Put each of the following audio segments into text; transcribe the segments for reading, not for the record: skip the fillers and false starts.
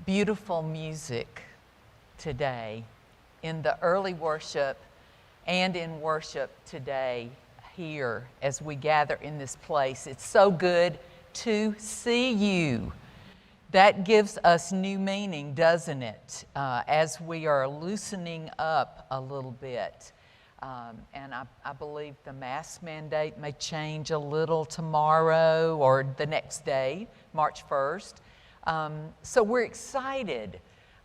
Beautiful music today in the early worship and in worship today here as we gather in this place. It's so good to see you. That gives us new meaning, doesn't it? As we are loosening up a little bit. And I believe the mask mandate may change a little tomorrow or the next day, March 1st. So we're excited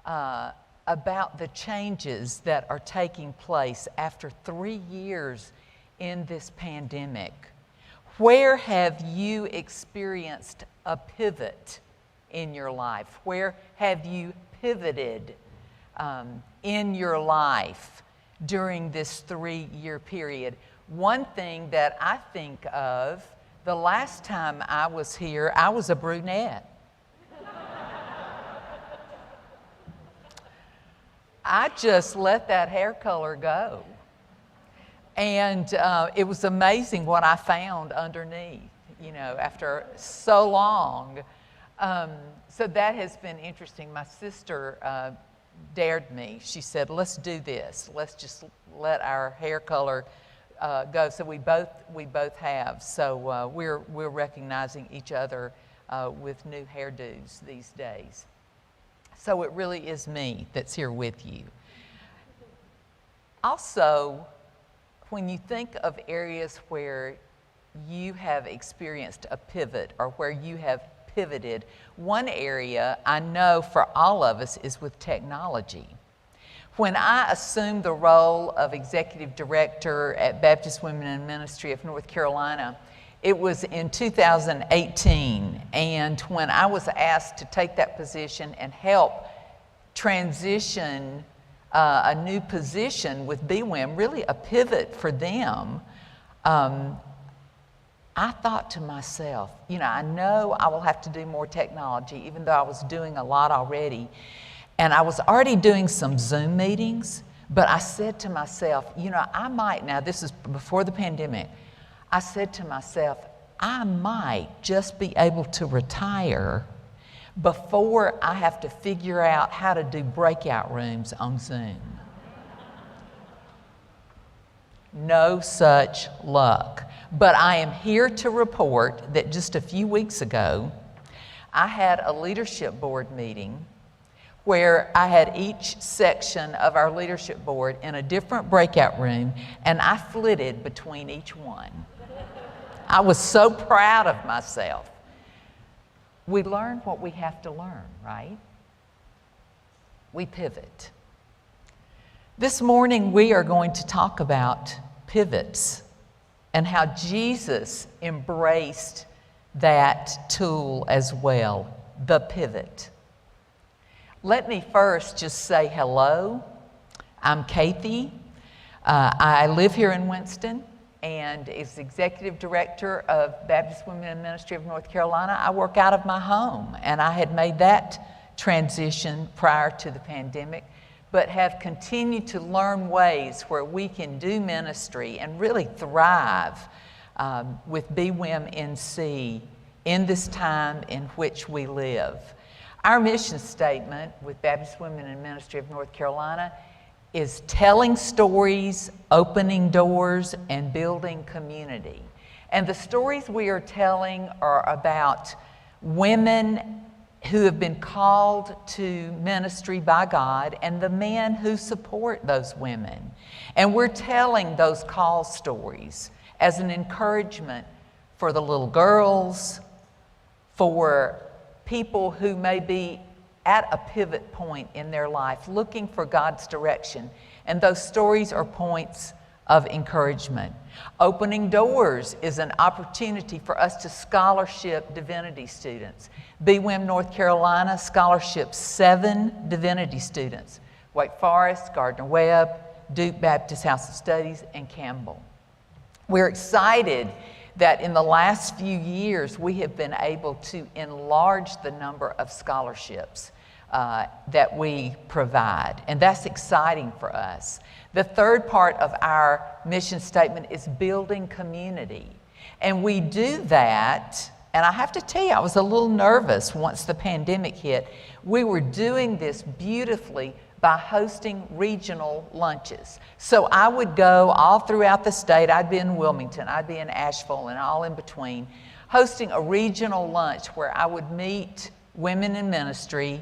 about the changes that are taking place after 3 years in this pandemic. Where have you experienced a pivot in your life? Where have you pivoted in your life during this 3-year period? One thing that I think of, the last time I was here, I was a brunette. I just let that hair color go. And it was amazing what I found underneath, you know, after so long. So that has been interesting. My sister dared me. She said, let's do this. Let's just let our hair color go. So we both have. So we're recognizing each other with new hairdos these days. So it really is me that's here with you. Also, when you think of areas where you have experienced a pivot or where you have pivoted, one area I know for all of us is with technology. When I assumed the role of executive director at Baptist Women in Ministry of North Carolina, it was in 2018, and when I was asked to take that position and help transition a new position with BWIM, really a pivot for them, I thought to myself, you know I will have to do more technology, even though I was doing a lot already. And I was already doing some Zoom meetings, but I said to myself, I might, now this is before the pandemic, I said to myself, I might just be able to retire before I have to figure out how to do breakout rooms on Zoom. No such luck. But I am here to report that just a few weeks ago, I had a leadership board meeting where I had each section of our leadership board in a different breakout room, and I flitted between each one. I was so proud of myself. We learn what we have to learn, right? We pivot. This morning we are going to talk about pivots and how Jesus embraced that tool as well, the pivot. Let me first just say hello. I'm Kathy. I live here in Winston, and as executive director of Baptist Women in Ministry of North Carolina, I work out of my home, and I had made that transition prior to the pandemic, but have continued to learn ways where we can do ministry and really thrive with BWIM NC in this time in which we live. Our mission statement with Baptist Women in Ministry of North Carolina is telling stories, opening doors, and building community. And the stories we are telling are about women who have been called to ministry by God and the men who support those women. And we're telling those call stories as an encouragement for the little girls, for people who may be at a pivot point in their life, looking for God's direction. And those stories are points of encouragement. Opening Doors is an opportunity for us to scholarship divinity students. BWIM North Carolina scholarships 7 divinity students: Wake Forest, Gardner-Webb, Duke Baptist House of Studies, and Campbell. We're excited that in the last few years we have been able to enlarge the number of scholarships that we provide, and that's exciting for us. The third part of our mission statement is building community, and we do that And I have to tell you, I was a little nervous once the pandemic hit. We were doing this beautifully by hosting regional lunches. So I would go all throughout the state. I'd be in Wilmington, I'd be in Asheville, and all in between, hosting a regional lunch where I would meet women in ministry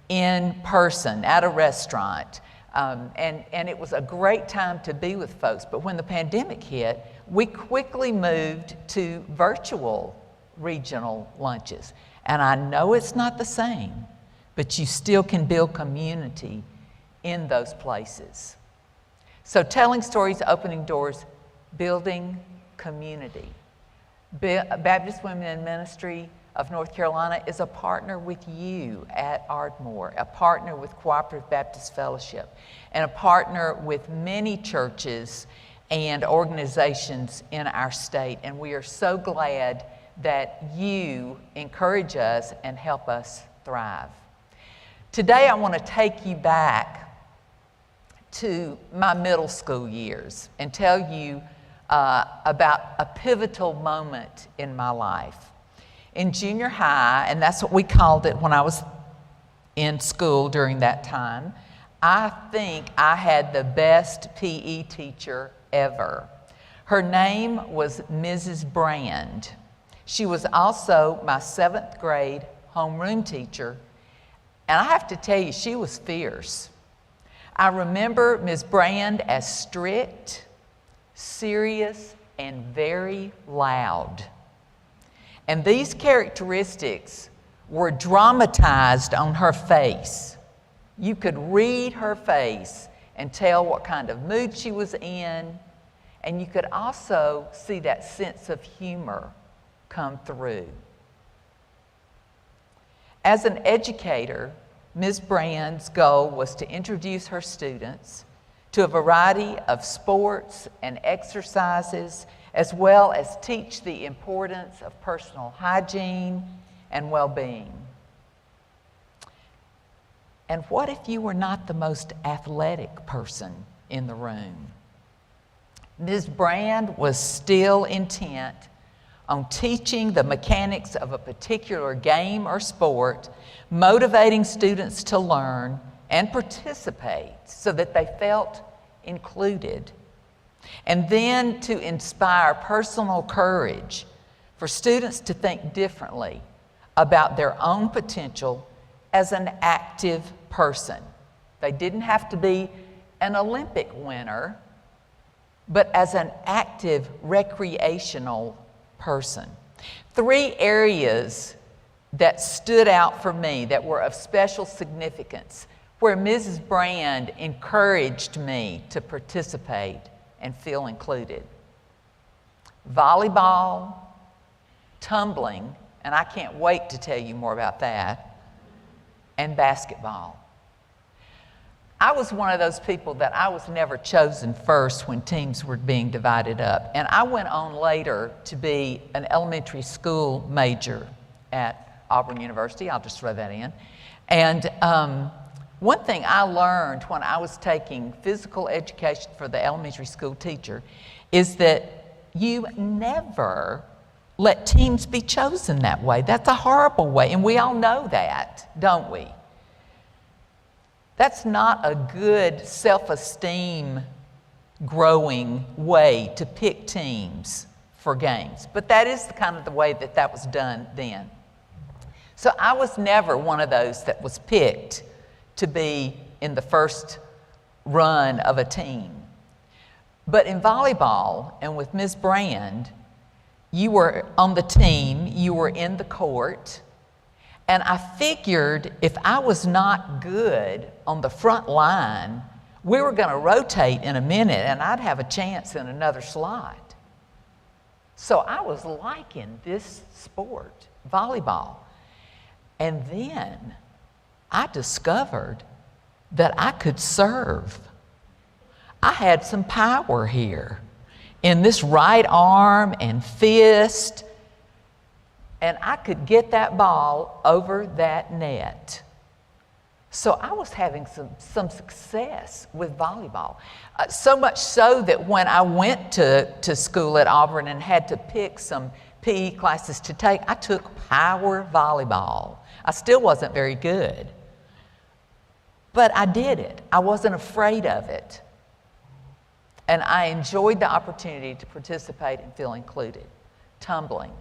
in person at a restaurant. And it was a great time to be with folks. But when the pandemic hit, we quickly moved to virtual regional lunches. And I know it's not the same, but you still can build community in those places. So telling stories, opening doors, building community. Baptist Women in Ministry of North Carolina is a partner with you at Ardmore, a partner with Cooperative Baptist Fellowship, and a partner with many churches and organizations in our state. And we are so glad that you encourage us and help us thrive. Today I want to take you back to my middle school years and tell you about a pivotal moment in my life. In junior high, and that's what we called it when I was in school during that time, I think I had the best PE teacher ever. Her name was Mrs. Brand. She was also my 7th grade homeroom teacher, and I have to tell you, she was fierce. I remember Ms. Brand as strict, serious, and very loud. And these characteristics were dramatized on her face. You could read her face and tell what kind of mood she was in, and you could also see that sense of humor come through. As an educator, Ms. Brand's goal was to introduce her students to a variety of sports and exercises, as well as teach the importance of personal hygiene and well-being. And what if you were not the most athletic person in the room? Ms. Brand was still intent on teaching the mechanics of a particular game or sport, motivating students to learn and participate so that they felt included. And then to inspire personal courage for students to think differently about their own potential as an active person. They didn't have to be an Olympic winner, but as an active recreational person. 3 areas that stood out for me that were of special significance, where Mrs. Brand encouraged me to participate and feel included. Volleyball, tumbling, and I can't wait to tell you more about that, and basketball. I was one of those people that I was never chosen first when teams were being divided up. And I went on later to be an elementary school major at Auburn University. I'll just throw that in. And one thing I learned when I was taking physical education for the elementary school teacher is that you never let teams be chosen that way. That's a horrible way, and we all know that, don't we? That's not a good self-esteem growing way to pick teams for games, but that is kind of the way that that was done then. So I was never one of those that was picked to be in the first run of a team. But in volleyball and with Ms. Brand, you were on the team, you were in the court, and I figured if I was not good on the front line, we were going to rotate in a minute and I'd have a chance in another slot. So I was liking this sport, volleyball. And then I discovered that I could serve. I had some power here in this right arm and fist, and I could get that ball over that net. So I was having some success with volleyball. So much so that when I went to school at Auburn and had to pick some PE classes to take, I took power volleyball. I still wasn't very good, but I did it. I wasn't afraid of it. And I enjoyed the opportunity to participate and feel included. Tumbling.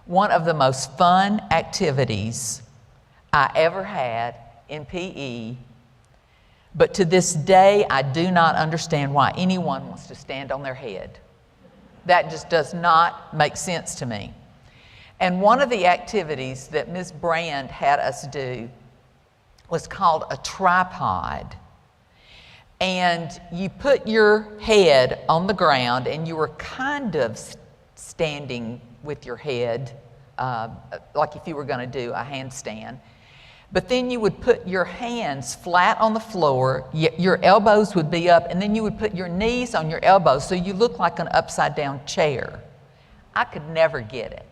One of the most fun activities I ever had in PE, but to this day, I do not understand why anyone wants to stand on their head. That just does not make sense to me. And one of the activities that Ms. Brand had us do was called a tripod. And you put your head on the ground and you were kind of standing with your head, like if you were going to do a handstand. But then you would put your hands flat on the floor, your elbows would be up, and then you would put your knees on your elbows so you look like an upside down chair. I could never get it.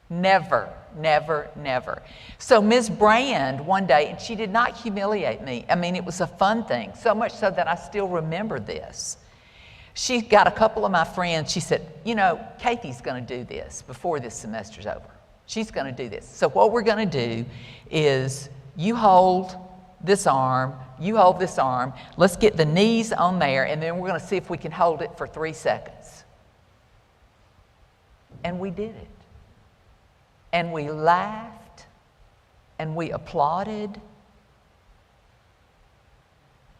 Never, never, never. So Ms. Brand one day, and she did not humiliate me. I mean, it was a fun thing, so much so that I still remember this. She got a couple of my friends, she said, you know, Kathy's gonna do this before this semester's over. She's gonna do this. So what we're gonna do is you hold this arm, you hold this arm, let's get the knees on there, and then we're gonna see if we can hold it for 3 seconds. And we did it. And we laughed, and we applauded.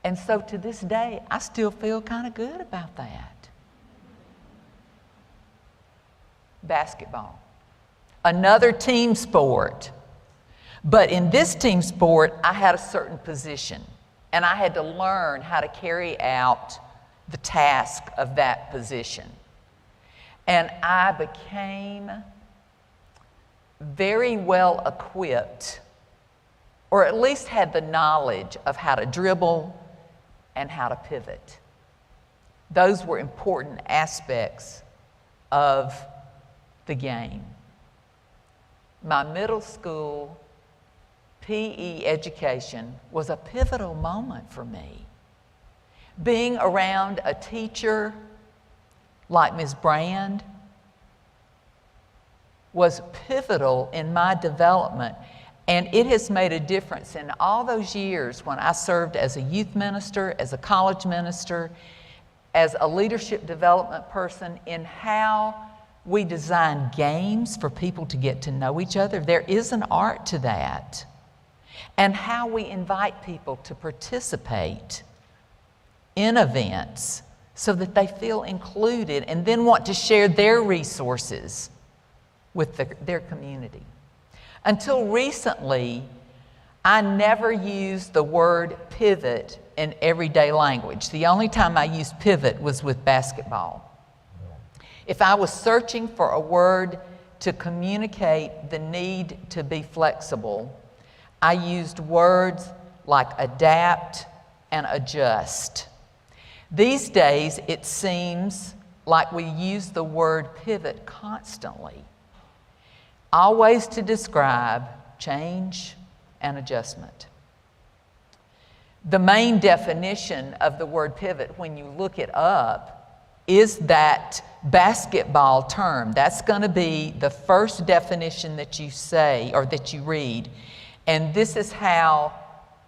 And so to this day, I still feel kind of good about that. Basketball. Another team sport. But in this team sport, I had a certain position, and I had to learn how to carry out the task of that position. And I became very well equipped, or at least had the knowledge of how to dribble and how to pivot. Those were important aspects of the game. My middle school PE education was a pivotal moment for me. Being around a teacher like Ms. Brand was pivotal in my development, and it has made a difference in all those years when I served as a youth minister, as a college minister, as a leadership development person, in how we design games for people to get to know each other. There is an art to that. And how we invite people to participate in events so that they feel included and then want to share their resources with their community. Until recently, I never used the word pivot in everyday language. The only time I used pivot was with basketball. If I was searching for a word to communicate the need to be flexible, I used words like adapt and adjust. These days, it seems like we use the word pivot constantly, always to describe change and adjustment. The main definition of the word pivot, when you look it up, is that basketball term. That's going to be the first definition that you say or that you read. And this is how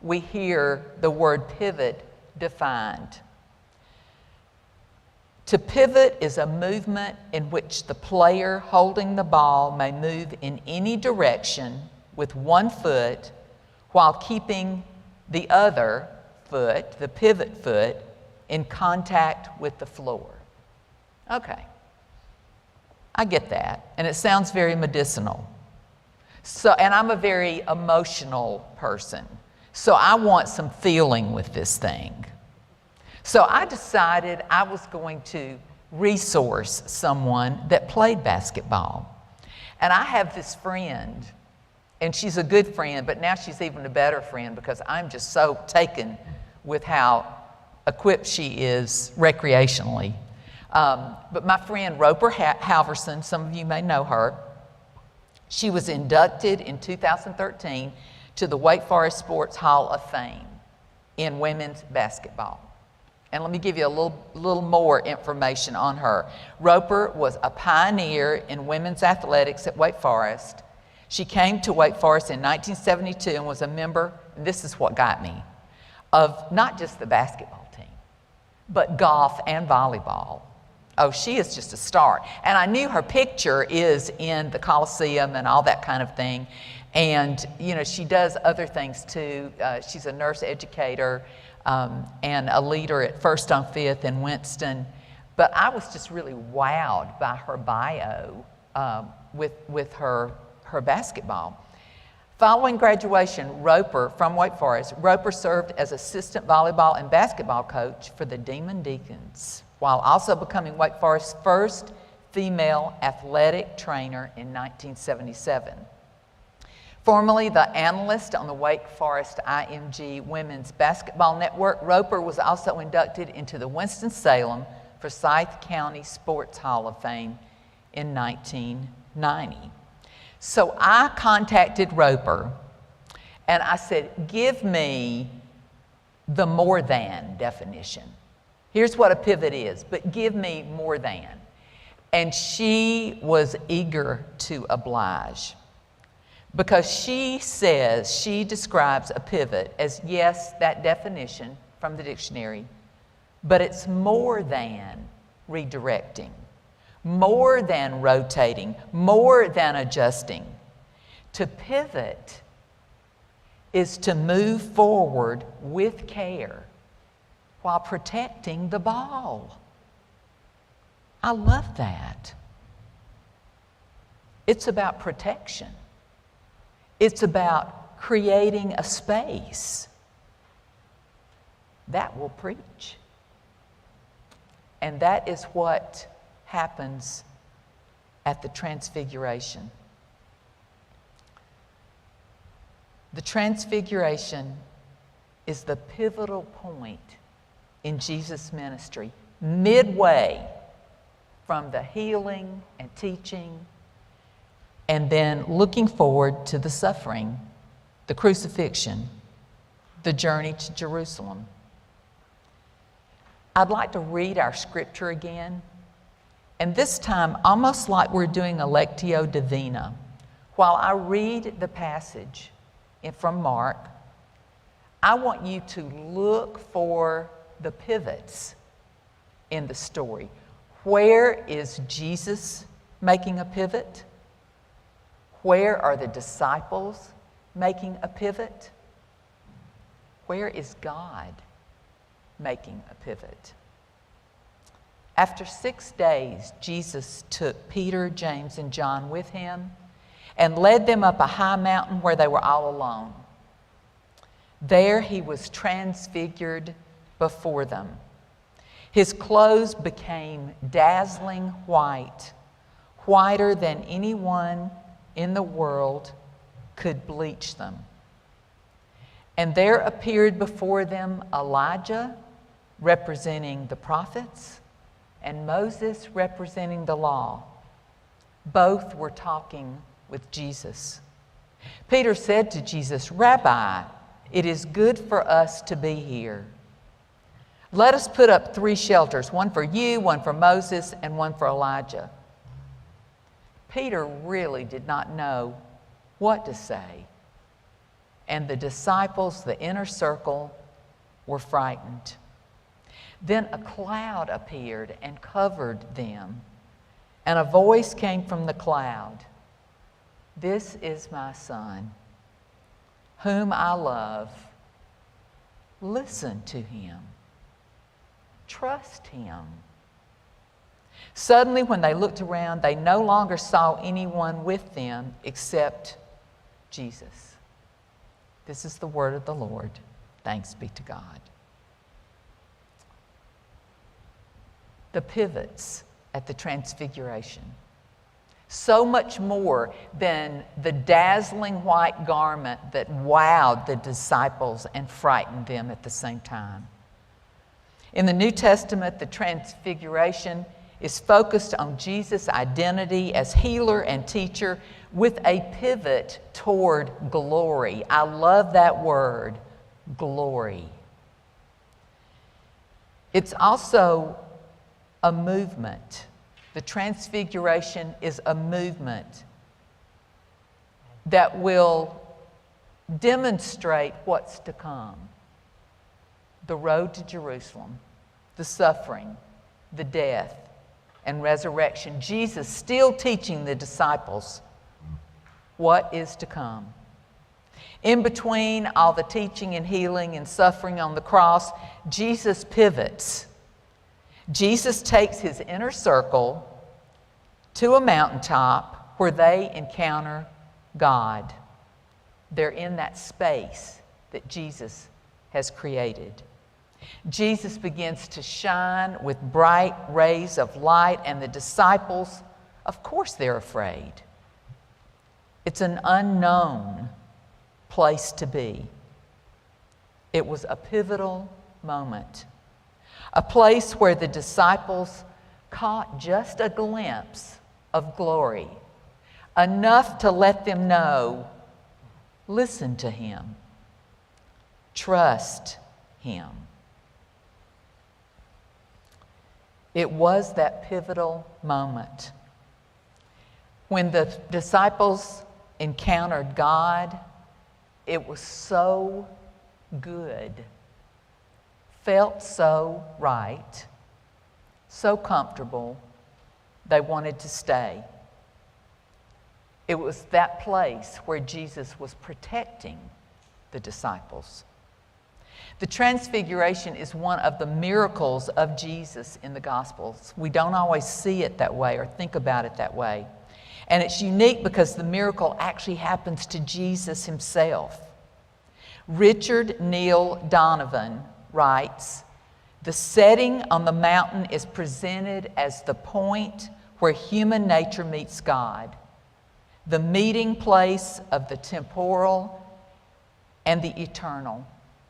we hear the word pivot defined. To pivot is a movement in which the player holding the ball may move in any direction with one foot while keeping the other foot, the pivot foot, in contact with the floor. Okay, I get that, and it sounds very medicinal. So, and I'm a very emotional person, so I want some feeling with this thing. So I decided I was going to resource someone that played basketball. And I have this friend, and she's a good friend, but now she's even a better friend because I'm just so taken with how equipped she is recreationally. But my friend Roper Halverson, some of you may know her, she was inducted in 2013 to the Wake Forest Sports Hall of Fame in women's basketball. And let me give you a little more information on her. Roper was a pioneer in women's athletics at Wake Forest. She came to Wake Forest in 1972 and was a member, and this is what got me, of not just the basketball team, but golf and volleyball. Oh, she is just a star. And I knew her picture is in the Coliseum and all that kind of thing. And, you know, she does other things too. She's a nurse educator and a leader at First on Fifth in Winston. But I was just really wowed by her bio with her basketball. Following graduation, Roper, from Wake Forest, Roper served as assistant volleyball and basketball coach for the Demon Deacons, while also becoming Wake Forest's first female athletic trainer in 1977. Formerly the analyst on the Wake Forest IMG Women's Basketball Network, Roper was also inducted into the Winston-Salem Forsyth County Sports Hall of Fame in 1990. So I contacted Roper and I said, give me the more than definition. Here's what a pivot is, but give me more than. And she was eager to oblige because she says, she describes a pivot as, yes, that definition from the dictionary, but it's more than redirecting, more than rotating, more than adjusting. To pivot is to move forward with care while protecting the ball. I love that. It's about protection. It's about creating a space that will preach. And that is what happens at the Transfiguration. The Transfiguration is the pivotal point in Jesus' ministry, midway from the healing and teaching, and then looking forward to the suffering, the crucifixion, the journey to Jerusalem. I'd like to read our scripture again, and this time almost like we're doing a Lectio Divina. While I read the passage from Mark, I want you to look for the pivots in the story. Where is Jesus making a pivot? Where are the disciples making a pivot? Where is God making a pivot? After 6 days, Jesus took Peter, James, and John with him and led them up a high mountain where they were all alone. There he was transfigured before them. His clothes became dazzling white, whiter than anyone in the world could bleach them. And there appeared before them Elijah, representing the prophets, and Moses, representing the law. Both were talking with Jesus. Peter said to Jesus, "Rabbi, it is good for us to be here. Let us put up 3 shelters, one for you, one for Moses, and one for Elijah." Peter really did not know what to say. And the disciples, the inner circle, were frightened. Then a cloud appeared and covered them. And a voice came from the cloud. "This is my son, whom I love. Listen to him. Trust him." Suddenly, when they looked around, they no longer saw anyone with them except Jesus. This is the word of the Lord. Thanks be to God. The pivots at the Transfiguration. So much more than the dazzling white garment that wowed the disciples and frightened them at the same time. In the New Testament, the Transfiguration is focused on Jesus' identity as healer and teacher with a pivot toward glory. I love that word, glory. It's also a movement. The Transfiguration is a movement that will demonstrate what's to come. The road to Jerusalem, the suffering, the death, and resurrection. Jesus still teaching the disciples what is to come. In between all the teaching and healing and suffering on the cross, Jesus pivots. Jesus takes his inner circle to a mountaintop where they encounter God. They're in that space that Jesus has created. Jesus begins to shine with bright rays of light, and the disciples, of course, they're afraid. It's an unknown place to be. It was a pivotal moment, a place where the disciples caught just a glimpse of glory, enough to let them know, listen to him, trust him. It was that pivotal moment when the disciples encountered God. It was so good, felt so right, so comfortable, they wanted to stay. It was that place where Jesus was protecting the disciples. The Transfiguration is one of the miracles of Jesus in the Gospels. We don't always see it that way or think about it that way. And it's unique because the miracle actually happens to Jesus himself. Richard Neil Donovan writes, "The setting on the mountain is presented as the point where human nature meets God, the meeting place of the temporal and the eternal,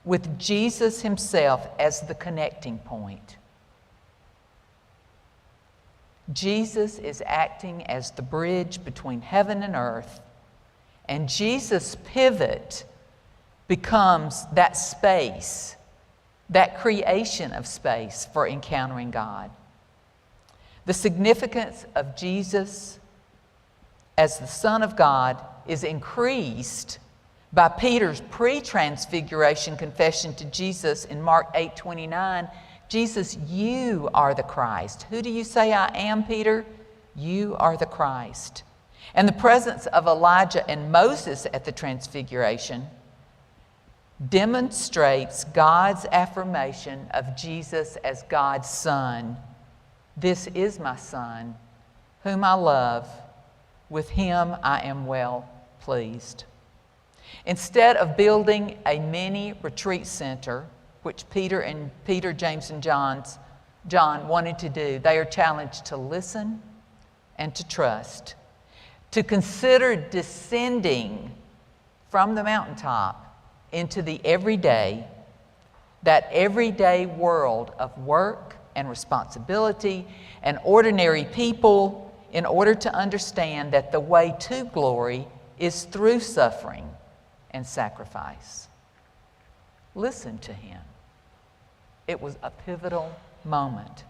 with Jesus himself as the connecting point." Jesus is acting as the bridge between heaven and earth, and Jesus' pivot becomes that space, that creation of space for encountering God. The significance of Jesus as the Son of God is increased by Peter's pre-transfiguration confession to Jesus in Mark 8:29. Jesus, you are the Christ. Who do you say I am, Peter? You are the Christ. And the presence of Elijah and Moses at the Transfiguration demonstrates God's affirmation of Jesus as God's Son. This is my Son, whom I love. With him I am well pleased. Instead of building a mini retreat center, which Peter, James, and John wanted to do, they are challenged to listen and to trust, to consider descending from the mountaintop into the everyday, that everyday world of work and responsibility and ordinary people, in order to understand that the way to glory is through suffering and sacrifice. Listen to him. It was a pivotal moment.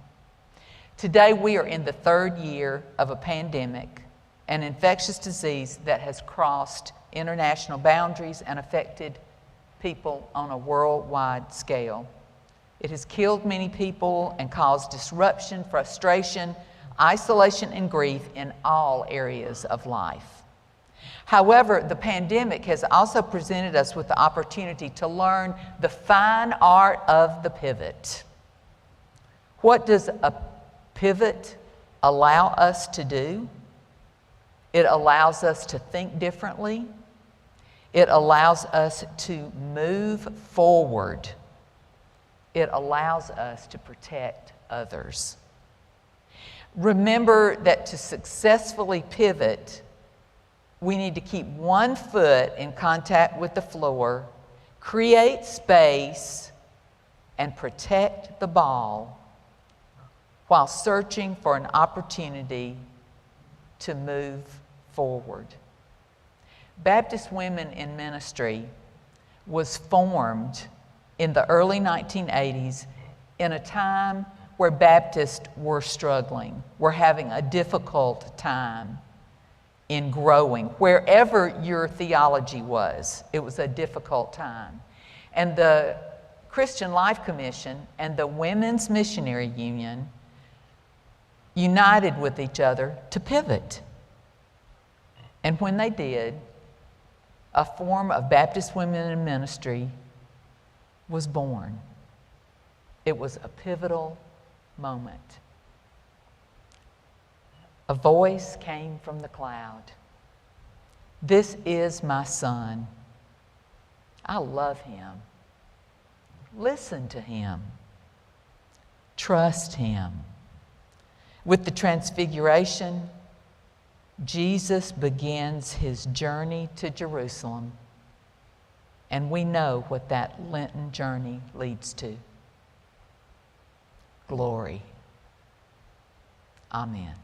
Today we are in the third year of a pandemic, an infectious disease that has crossed international boundaries and affected people on a worldwide scale. It has killed many people and caused disruption, frustration, isolation, and grief in all areas of life. However, the pandemic has also presented us with the opportunity to learn the fine art of the pivot. What does a pivot allow us to do? It allows us to think differently. It allows us to move forward. It allows us to protect others. Remember that to successfully pivot, we need to keep one foot in contact with the floor, create space, and protect the ball while searching for an opportunity to move forward. Baptist Women in Ministry was formed in the early 1980s in a time where Baptists were struggling, were having a difficult time in growing. Wherever your theology was, it was a difficult time. And the Christian Life Commission and the Women's Missionary Union united with each other to pivot. And when they did, a form of Baptist Women in Ministry was born. It was a pivotal moment. A voice came from the cloud. This is my son. I love him. Listen to him. Trust him. With the Transfiguration, Jesus begins his journey to Jerusalem, and we know what that Lenten journey leads to. Glory. Amen.